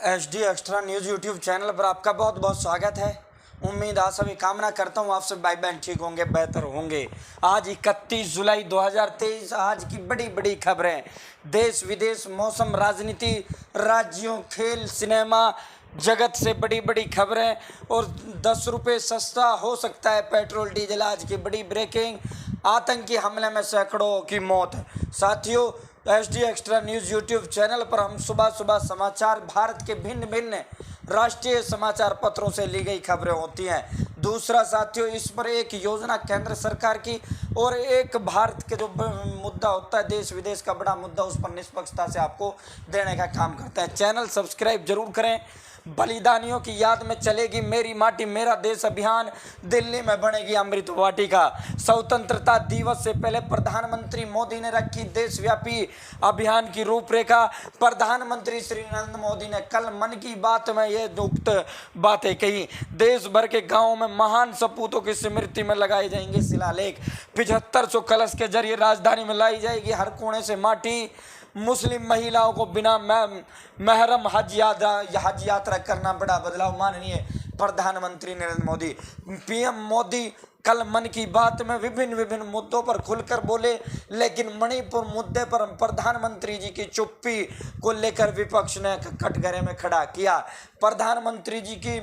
HD extra news YouTube channel पर आपका बहुत बहुत स्वागत है। उम्मीद आप सभी कामना करता हूँ आप सब भाई बहन ठीक होंगे, बेहतर होंगे। आज 31 जुलाई 2023 आज की बड़ी बड़ी खबरें, देश विदेश, मौसम, राजनीति, राज्यों, खेल, सिनेमा जगत से बड़ी बड़ी खबरें। और 10 रुपये सस्ता हो सकता है पेट्रोल डीजल, आज की बड़ी ब्रेकिंग। आतंकी हमले में सैकड़ों की मौत। साथियों, HD extra news YouTube channel पर हम सुबह सुबह समाचार, भारत के भिन्न भिन्न राष्ट्रीय समाचार पत्रों से ली गई खबरें होती हैं। दूसरा साथियों, इस पर एक योजना केंद्र सरकार की और एक भारत के जो मुद्दा होता है, देश विदेश का बड़ा मुद्दा, उस पर निष्पक्षता से आपको देने का काम करता है। चैनल सब्सक्राइब जरूर करें। बलिदानियों की याद में चलेगी मेरी माटी मेरा देश अभियान, दिल्ली में बनेगी अमृत वाटिका। स्वतंत्रता दिवस से पहले प्रधानमंत्री मोदी ने रखी देशव्यापी अभियान की रूपरेखा। प्रधानमंत्री श्री नरेंद्र मोदी ने कल मन की बात में ये उक्त बातें कही। देश भर के गांवों में महान सपूतों की स्मृति में लगाए जाएंगे शिलालेख। 7500 कलश के जरिए राजधानी में लाई जाएगी हर कोने से माटी। मुस्लिम महिलाओं को बिना महरम हज यात्रा करना बड़ा बदलाव, माननीय प्रधानमंत्री नरेंद्र मोदी। PM मोदी कल मन की बात में विभिन्न मुद्दों पर खुलकर बोले, लेकिन मणिपुर मुद्दे पर प्रधानमंत्री जी की चुप्पी को लेकर विपक्ष ने कटघरे में खड़ा किया। प्रधानमंत्री जी की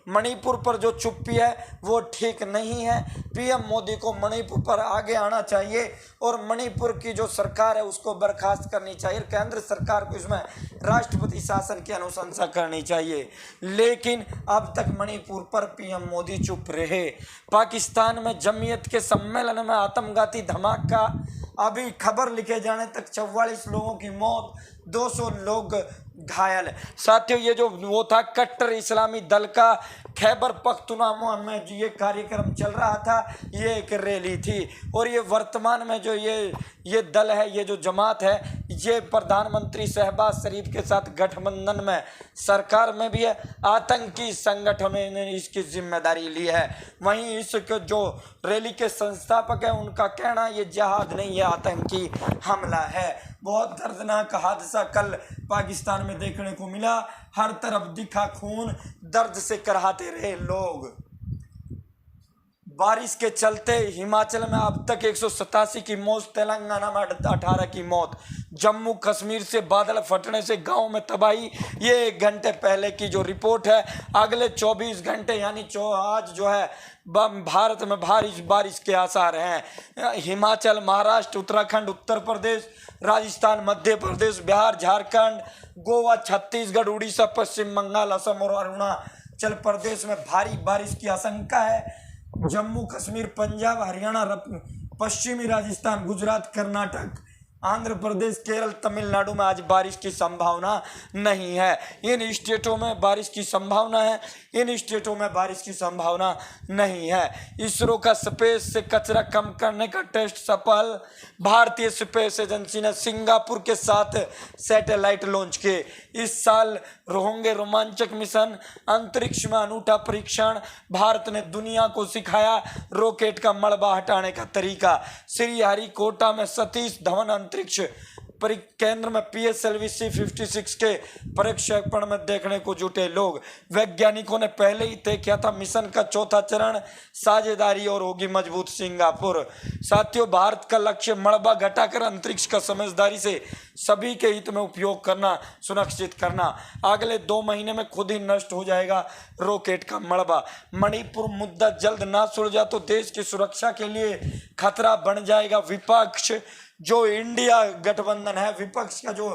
मणिपुर पर जो चुप्पी है वो ठीक नहीं है। PM मोदी को मणिपुर पर आगे आना चाहिए और मणिपुर की जो सरकार है उसको बर्खास्त करनी चाहिए। केंद्र सरकार को इसमें राष्ट्रपति शासन की अनुशंसा करनी चाहिए। लेकिन अब तक मणिपुर पर PM मोदी चुप रहे। पाकिस्तान में जमीयत के सम्मेलन में आत्मघाती धमाका, अभी खबर लिखे जाने तक 44 लोगों की मौत, 200 लोग घायल। साथियों, ये जो वो था कट्टर इस्लामी दल का खैबर पख्तूनख्वा में जो ये कार्यक्रम चल रहा था, ये एक रैली थी। और ये वर्तमान में जो ये दल है, ये जो जमात है, ये प्रधानमंत्री शहबाज शरीफ के साथ गठबंधन में सरकार में भी है। आतंकी संगठनों ने इसकी जिम्मेदारी ली है। वहीं इसके जो रैली के संस्थापक है उनका कहना ये जिहाद नहीं, ये आतंकी हमला है। बहुत दर्दनाक हादसा कल पाकिस्तान में देखने को मिला। हर तरफ दिखा खून, दर्द से कराहते रहे लोग। बारिश के चलते हिमाचल में अब तक 187 की मौत, तेलंगाना में 18 की मौत। जम्मू कश्मीर से बादल फटने से गांव में तबाही, ये 1 घंटे पहले की जो रिपोर्ट है। अगले 24 घंटे यानी आज जो है भारत में भारी बारिश के आसार हैं। हिमाचल, महाराष्ट्र, उत्तराखंड, उत्तर प्रदेश, राजस्थान, मध्य प्रदेश, बिहार, झारखंड, गोवा, छत्तीसगढ़, उड़ीसा, पश्चिम बंगाल, असम और अरुणाचल प्रदेश में भारी बारिश की आशंका है। जम्मू कश्मीर, पंजाब, हरियाणा, पश्चिमी राजस्थान, गुजरात, कर्नाटक, आंध्र प्रदेश, केरल, तमिलनाडु में आज बारिश की संभावना नहीं है। इन स्टेटों में बारिश की संभावना है, इन स्टेटों में बारिश की संभावना नहीं है। इसरो का स्पेस से कचरा कम करने का टेस्ट सफल। भारतीय स्पेस एजेंसी ने सिंगापुर के साथ सैटेलाइट लॉन्च किए। इस साल होंगे रोमांचक मिशन, अंतरिक्ष में अनूठा परीक्षण। भारत ने दुनिया को सिखाया रॉकेट का मलबा हटाने का तरीका। श्रीहरिकोटा में सतीश धवन अंतरिक्ष केंद्र में PSLV C-56 के प्रक्षेपण में देखने को जुटे लोग। वैज्ञानिकों ने पहले ही तय किया था मिशन का चौथा चरण, साझेदारी और होगी मजबूत सिंगापुर। साथियों, भारत का लक्ष्य मलबा घटाकर अंतरिक्ष का समझदारी से सभी के हित में उपयोग करना सुनिश्चित करना। अगले 2 महीने में खुद ही नष्ट हो जाएगा रॉकेट का मलबा। मणिपुर मुद्दा जल्द ना सुलझा तो देश की सुरक्षा के लिए खतरा बन जाएगा। विपक्ष जो इंडिया गठबंधन है, विपक्ष का जो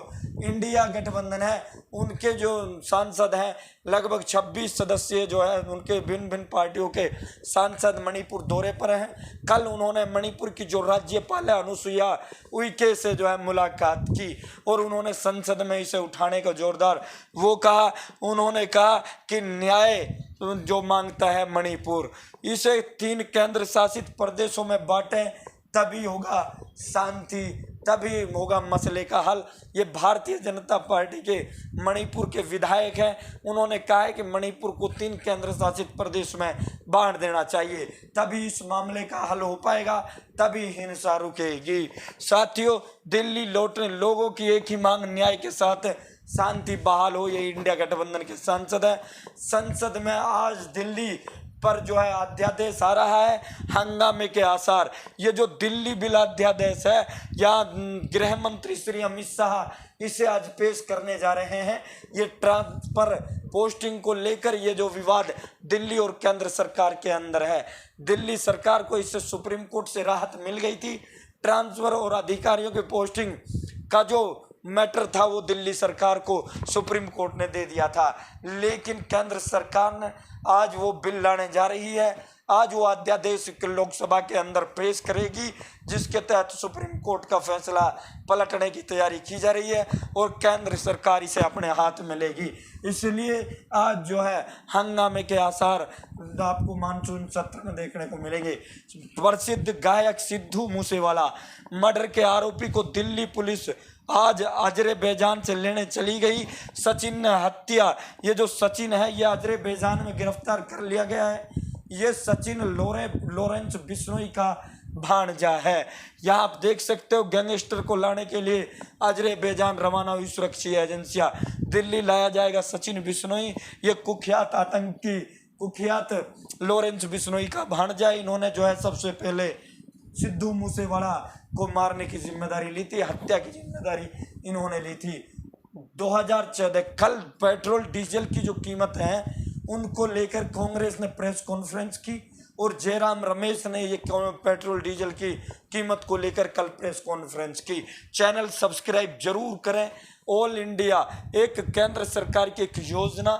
इंडिया गठबंधन है, उनके जो सांसद हैं लगभग 26 सदस्य जो है, उनके भिन्न भिन्न पार्टियों के सांसद मणिपुर दौरे पर हैं। कल उन्होंने मणिपुर की जो राज्यपाल है अनुसुईया उइके से जो है मुलाकात की और उन्होंने संसद में इसे उठाने का जोरदार वो कहा। उन्होंने कहा कि न्याय जो मांगता है मणिपुर, इसे 3 केंद्र शासित प्रदेशों में बांटें, तभी होगा शांति, तभी होगा मसले का हल। ये भारतीय जनता पार्टी के मणिपुर के विधायक हैं। उन्होंने कहा है कि मणिपुर को 3 केंद्र शासित प्रदेश में बांट देना चाहिए, तभी इस मामले का हल हो पाएगा, तभी हिंसा रुकेगी। साथियों, दिल्ली लौटने लोगों की एक ही मांग, न्याय के साथ शांति बहाल हो। ये इंडिया गठबंधन के सांसद है। संसद में आज दिल्ली पर जो है अध्यादेश आ रहा है, हंगामे के आसार। ये जो दिल्ली बिल अध्यादेश है, यहाँ गृह मंत्री श्री अमित शाह इसे आज पेश करने जा रहे हैं। ये ट्रांसफर पोस्टिंग को लेकर ये जो विवाद दिल्ली और केंद्र सरकार के अंदर है, दिल्ली सरकार को इससे सुप्रीम कोर्ट से राहत मिल गई थी। ट्रांसफर और अधिकारियों के पोस्टिंग का जो मैटर था वो दिल्ली सरकार को सुप्रीम कोर्ट ने दे दिया था, लेकिन केंद्र सरकार ने आज वो बिल लाने जा रही है। आज वो अध्यादेश लोकसभा के अंदर पेश करेगी, जिसके तहत सुप्रीम कोर्ट का फैसला पलटने की तैयारी की जा रही है और केंद्र सरकार इसे अपने हाथ में लेगी। इसलिए आज जो है हंगामे के आसार आपको मानसून सत्र में देखने को मिलेंगे। प्रसिद्ध गायक सिद्धू मूसेवाला मर्डर के आरोपी को दिल्ली पुलिस आज अजरबैजान से लेने चली गई। सचिन ने हत्या, ये जो सचिन है ये अजरबैजान में गिरफ्तार कर लिया गया है। ये सचिन लॉरेंस बिश्नोई का भांजा है। यहाँ आप देख सकते हो गैंगस्टर को लाने के लिए अजरबैजान रवाना हुई सुरक्षा एजेंसियां। दिल्ली लाया जाएगा सचिन बिश्नोई, ये कुख्यात आतंकी, कुख्यात लॉरेंस बिश्नोई का भांजा। इन्होंने जो है सबसे पहले सिद्धू मूसेवाला को मारने की जिम्मेदारी ली थी, हत्या की जिम्मेदारी इन्होंने ली थी। 2014 कल पेट्रोल डीजल की जो कीमत है उनको लेकर कांग्रेस ने प्रेस कॉन्फ्रेंस की और जयराम रमेश ने ये पेट्रोल डीजल की कीमत को लेकर कल प्रेस कॉन्फ्रेंस की। चैनल सब्सक्राइब जरूर करें। ऑल इंडिया एक केंद्र सरकार की एक योजना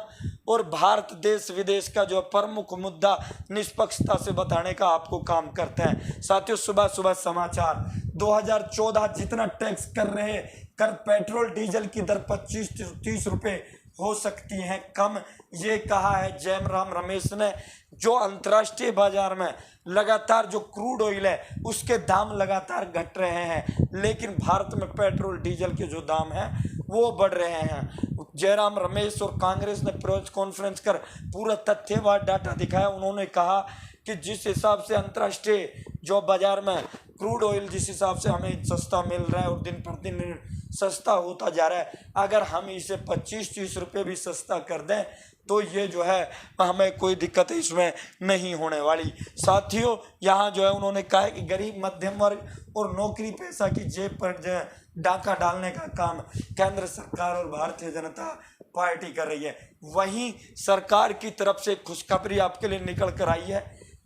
और भारत देश विदेश का जो प्रमुख मुद्दा निष्पक्षता से बताने का आपको काम करते हैं। साथियों, सुबह सुबह समाचार 2014 जितना टैक्स कर रहे कर पेट्रोल डीजल की दर 25-30 रुपए हो सकती हैं कम, ये कहा है जयराम रमेश ने। जो अंतर्राष्ट्रीय बाजार में लगातार जो क्रूड ऑयल है उसके दाम लगातार घट रहे हैं, लेकिन भारत में पेट्रोल डीजल के जो दाम हैं वो बढ़ रहे हैं। जयराम रमेश और कांग्रेस ने प्रेस कॉन्फ्रेंस कर पूरा तथ्यवाद डाटा दिखाया। उन्होंने कहा कि जिस हिसाब से अंतर्राष्ट्रीय जो बाजार में क्रूड ऑयल जिस हिसाब से हमें सस्ता मिल रहा है और दिन पर दिन सस्ता होता जा रहा है, अगर हम इसे 25-30 रुपये भी सस्ता कर दें तो ये जो है हमें कोई दिक्कत इसमें नहीं होने वाली। साथियों, यहाँ जो है उन्होंने कहा है कि गरीब मध्यम वर्ग और नौकरी पेशा की जेब पर जो है डाका डालने का काम केंद्र सरकार और भारतीय जनता पार्टी कर रही है। वहीं सरकार की तरफ से खुशखबरी आपके लिए निकल कर आई है।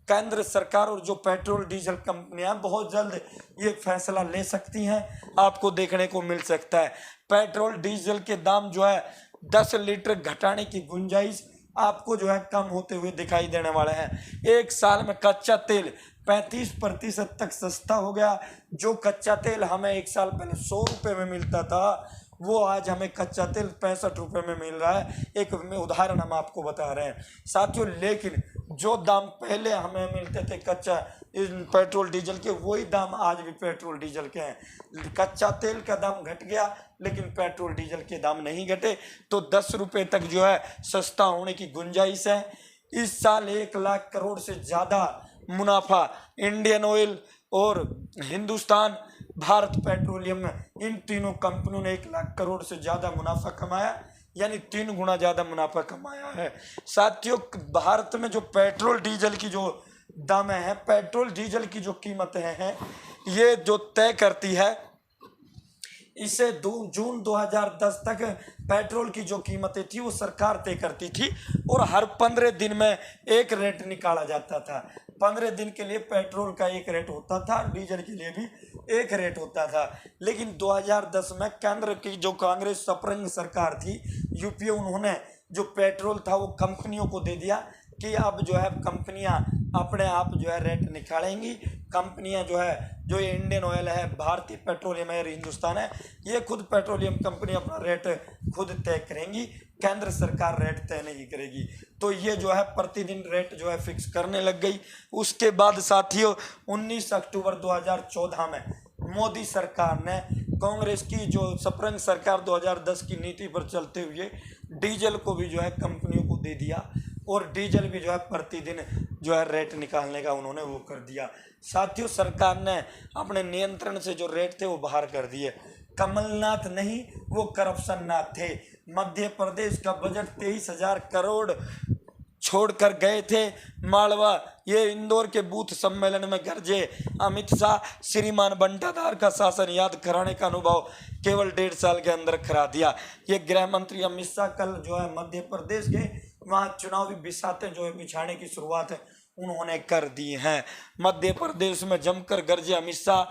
केंद्र सरकार और जो पेट्रोल डीजल कंपनियां बहुत जल्द ये फैसला ले सकती हैं, आपको देखने को मिल सकता है। पेट्रोल डीजल के दाम जो है 10 लीटर घटाने की गुंजाइश आपको जो है कम होते हुए दिखाई देने वाले हैं। एक साल में कच्चा तेल 35% तक सस्ता हो गया। जो कच्चा तेल हमें एक साल पहले 100 रुपये में मिलता था वो आज हमें कच्चा तेल 65 रुपये में मिल रहा है। एक उदाहरण हम आपको बता रहे हैं साथियों। लेकिन जो दाम पहले हमें मिलते थे कच्चा पेट्रोल डीजल के, वही दाम आज भी पेट्रोल डीजल के हैं। कच्चा तेल का दाम घट गया लेकिन पेट्रोल डीजल के दाम नहीं घटे, तो 10 रुपये तक जो है सस्ता होने की गुंजाइश है। इस साल 1 लाख करोड़ से ज़्यादा मुनाफा इंडियन ऑयल और हिंदुस्तान भारत पेट्रोलियम में, इन तीनों कंपनियों ने 1 लाख करोड़ से ज़्यादा मुनाफा कमाया, यानी 3 गुना ज़्यादा मुनाफा कमाया है। साथियों, भारत में जो पेट्रोल डीजल की जो दाम है, पेट्रोल डीजल की जो कीमतें हैं, ये जो तय करती है, इसे जून 2010 तक पेट्रोल की जो कीमतें थी वो सरकार तय करती थी और हर 15 दिन में एक रेट निकाला जाता था। 15 दिन के लिए पेट्रोल का एक रेट होता था, डीजल के लिए भी एक रेट होता था। लेकिन 2010 में केंद्र की जो कांग्रेस सपरंग सरकार थी यूपीए, उन्होंने जो पेट्रोल था वो कंपनियों को दे दिया कि अब जो है कंपनियां अपने आप जो है रेट निकालेंगी। कंपनियां जो है, जो ये इंडियन ऑयल है, भारतीय पेट्रोलियम है और हिंदुस्तान है, ये खुद पेट्रोलियम कंपनी अपना रेट खुद तय करेंगी, केंद्र सरकार रेट तय नहीं करेगी। तो ये जो है प्रतिदिन रेट जो है फिक्स करने लग गई। उसके बाद साथियों 19 अक्टूबर 2014 में मोदी सरकार ने कांग्रेस की जो सपरंग सरकार 2010 की नीति पर चलते हुए डीजल को भी जो है कंपनियों को दे दिया और डीजल भी जो है प्रतिदिन जो है रेट निकालने का उन्होंने वो कर दिया। साथियों, सरकार ने अपने नियंत्रण से जो रेट थे वो बाहर कर दिए। कमलनाथ नहीं, वो करप्शन नाथ थे। मध्य प्रदेश का बजट 23,000 करोड़ छोड़कर गए थे मालवा। ये इंदौर के बूथ सम्मेलन में गरजे अमित शाह, श्रीमान बंटाधार का शासन याद कराने का अनुभव केवल 1.5 साल के अंदर करा दिया। ये गृह मंत्री अमित शाह कल जो है मध्य प्रदेश गए, वहाँ चुनावी बिसातें जो है बिछाने की शुरुआत है उन्होंने कर दी हैं। मध्य प्रदेश में जमकर गरजे अमित शाह,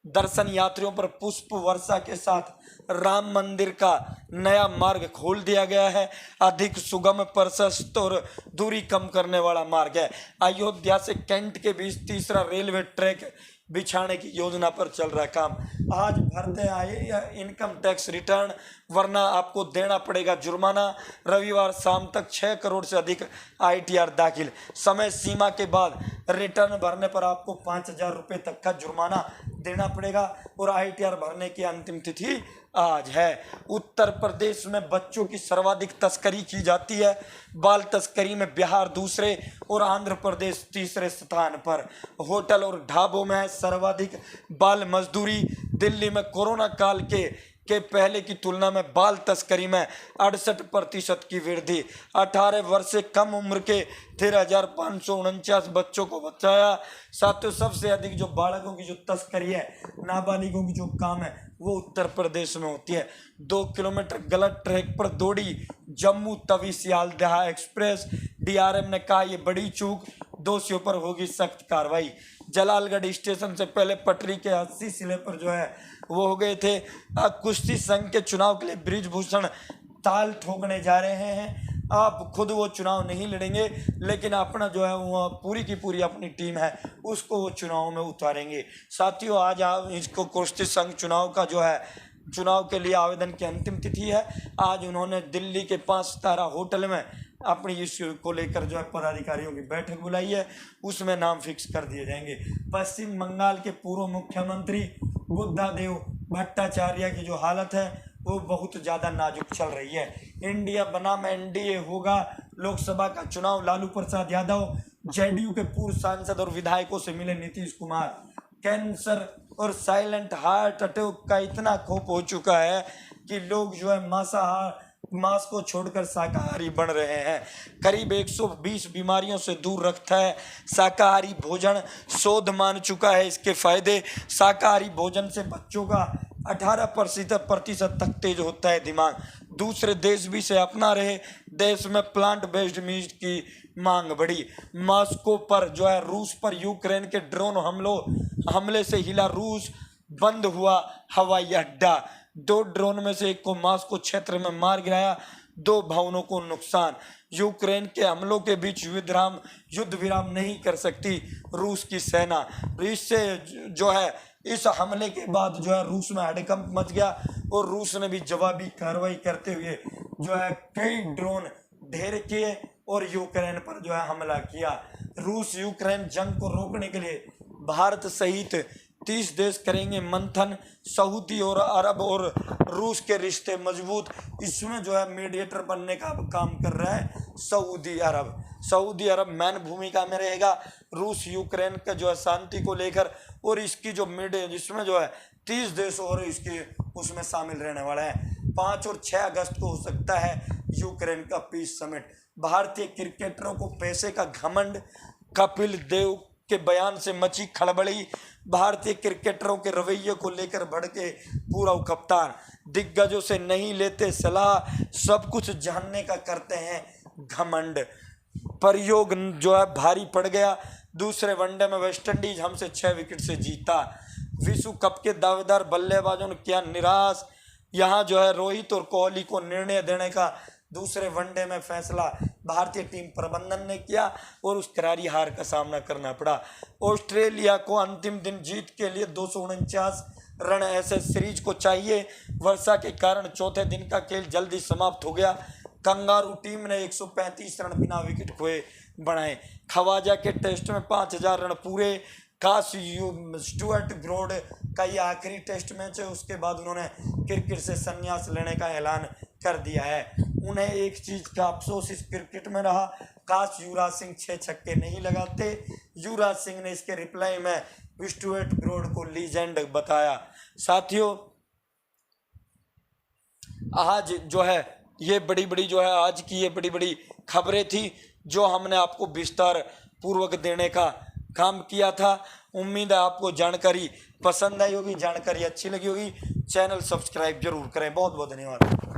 दर्शन यात्रियों पर पुष्प वर्षा के साथ राम मंदिर का नया मार्ग खोल दिया गया है। अधिक सुगम, प्रशस्त और दूरी कम करने वाला मार्ग है। अयोध्या से कैंट के बीच तीसरा रेलवे ट्रैक बिछाने की योजना पर चल रहा काम। आज भरते आए इनकम टैक्स रिटर्न, वरना आपको देना पड़ेगा जुर्माना। रविवार शाम तक 6 करोड़ से अधिक ITR दाखिल। समय सीमा के बाद रिटर्न भरने पर आपको 5,000 रुपये तक का जुर्माना देना पड़ेगा और ITR भरने की अंतिम तिथि आज है। उत्तर प्रदेश में बच्चों की सर्वाधिक तस्करी की जाती है। बाल तस्करी में बिहार दूसरे और आंध्र प्रदेश तीसरे स्थान पर। होटल और ढाबों में सर्वाधिक बाल मजदूरी। दिल्ली में कोरोना काल के पहले की तुलना में बाल तस्करी में 68% की वृद्धि। 18 वर्ष से कम उम्र के 13,549 बच्चों को बचाया। साथियों, सबसे अधिक जो बालकों की जो तस्करी है, नाबालिगों की जो काम है, वो उत्तर प्रदेश में होती है। 2 किलोमीटर गलत ट्रैक पर दौड़ी जम्मू तवी सियालदह एक्सप्रेस। DRM ने कहा ये बड़ी चूक, दोषियों पर होगी सख्त कार्रवाई। जलालगढ़ स्टेशन से पहले पटरी के 80 सिले पर जो है वो हो गए थे। कुश्ती संघ के चुनाव के लिए बृजभूषण ताल ठोकने जा रहे हैं। आप खुद वो चुनाव नहीं लड़ेंगे, लेकिन अपना जो है वो पूरी की पूरी अपनी टीम है उसको वो चुनाव में उतारेंगे। साथियों, आज आप इसको कुश्ती संघ चुनाव का जो है चुनाव के लिए आवेदन की अंतिम तिथि है। आज उन्होंने दिल्ली के 5 सितारा होटल में अपनी इस को लेकर जो है पदाधिकारियों की बैठक बुलाई है, उसमें नाम फिक्स कर दिए जाएंगे। पश्चिम बंगाल के पूर्व मुख्यमंत्री बुद्धादेव भट्टाचार्य की जो हालत है वो बहुत ज़्यादा नाजुक चल रही है। इंडिया बनाम NDA होगा लोकसभा का चुनाव। लालू प्रसाद यादव, JDU के पूर्व सांसद और विधायकों से मिले नीतीश कुमार। कैंसर और साइलेंट हार्ट अटैक का इतना खौफ हो चुका है कि लोग जो है मांस को छोड़कर शाकाहारी बन रहे हैं। करीब 120 बीमारियों से दूर रखता है शाकाहारी भोजन। शोध मान चुका है इसके फायदे। शाकाहारी भोजन से बच्चों का 18% तक तेज होता है दिमाग। दूसरे देश भी इसे अपना रहे। देश में प्लांट बेस्ड मीट की मांग बढ़ी। मॉस्को पर जो है रूस पर यूक्रेन के ड्रोन हमले से हिला रूस। बंद हुआ हवाई अड्डा। 2 ड्रोन में से एक को मॉस्को क्षेत्र में मार गिराया। 2 भवनों को नुकसान। यूक्रेन के हमलों के बीच युद्ध विराम नहीं कर सकती रूस की सेना। इससे जो है इस हमले के बाद जो है रूस में हड़कंप मच गया और रूस ने भी जवाबी कार्रवाई करते हुए जो है कई ड्रोन ढेर किए और यूक्रेन पर जो है हमला किया। रूस यूक्रेन जंग को रोकने के लिए भारत सहित 30 देश करेंगे मंथन। सऊदी और अरब और रूस के रिश्ते मजबूत। इसमें जो है मीडिएटर बनने का काम कर रहा है सऊदी अरब मैन भूमिका में रहेगा। रूस यूक्रेन का जो है शांति को लेकर और इसकी जो जिसमें जो है 30 देश और इसके उसमें शामिल रहने वाला है। 5 और 6 अगस्त को हो सकता है यूक्रेन का पीस समिट। भारतीय क्रिकेटरों को पैसे का घमंड। कपिल देव के बयान से मची खड़बड़ी। भारतीय क्रिकेटरों के रवैये को लेकर भड़के पूर्व कप्तान। दिग्गजों से नहीं लेते सलाह, सब कुछ जानने का करते हैं घमंड। प्रयोग जो है भारी पड़ गया। दूसरे वनडे में वेस्टइंडीज हमसे 6 विकेट से जीता। विश्व कप के दावेदार बल्लेबाजों ने किया निराश। यहाँ जो है रोहित और कोहली को निर्णय देने का दूसरे वनडे में फैसला भारतीय टीम प्रबंधन ने किया और उस करारी हार का सामना करना पड़ा। ऑस्ट्रेलिया को अंतिम दिन जीत के लिए 249 रन ऐसे सीरीज को चाहिए। वर्षा के कारण चौथे दिन का खेल जल्दी समाप्त हो गया। कंगारू टीम ने 135 रन बिना विकेट खोए बनाए। खवाजा के टेस्ट में 5000 रन पूरे। स्टुअर्ट ब्रॉड का ये आखिरी टेस्ट मैच है, उसके बाद उन्होंने क्रिकेट से संन्यास लेने का ऐलान कर दिया है। उन्हें एक चीज़ का अफसोस इस क्रिकेट में रहा, काश युवराज सिंह 6 छक्के नहीं लगाते। युवराज सिंह ने इसके रिप्लाई में स्टुअर्ट ब्रॉड को लीजेंड बताया। साथियों, आज जो है ये बड़ी बड़ी जो है आज की ये बड़ी बड़ी खबरें थी जो हमने आपको विस्तार पूर्वक देने का काम किया था। उम्मीद है आपको जानकारी पसंद आई होगी, जानकारी अच्छी लगी होगी। चैनल सब्सक्राइब जरूर करें। बहुत बहुत धन्यवाद।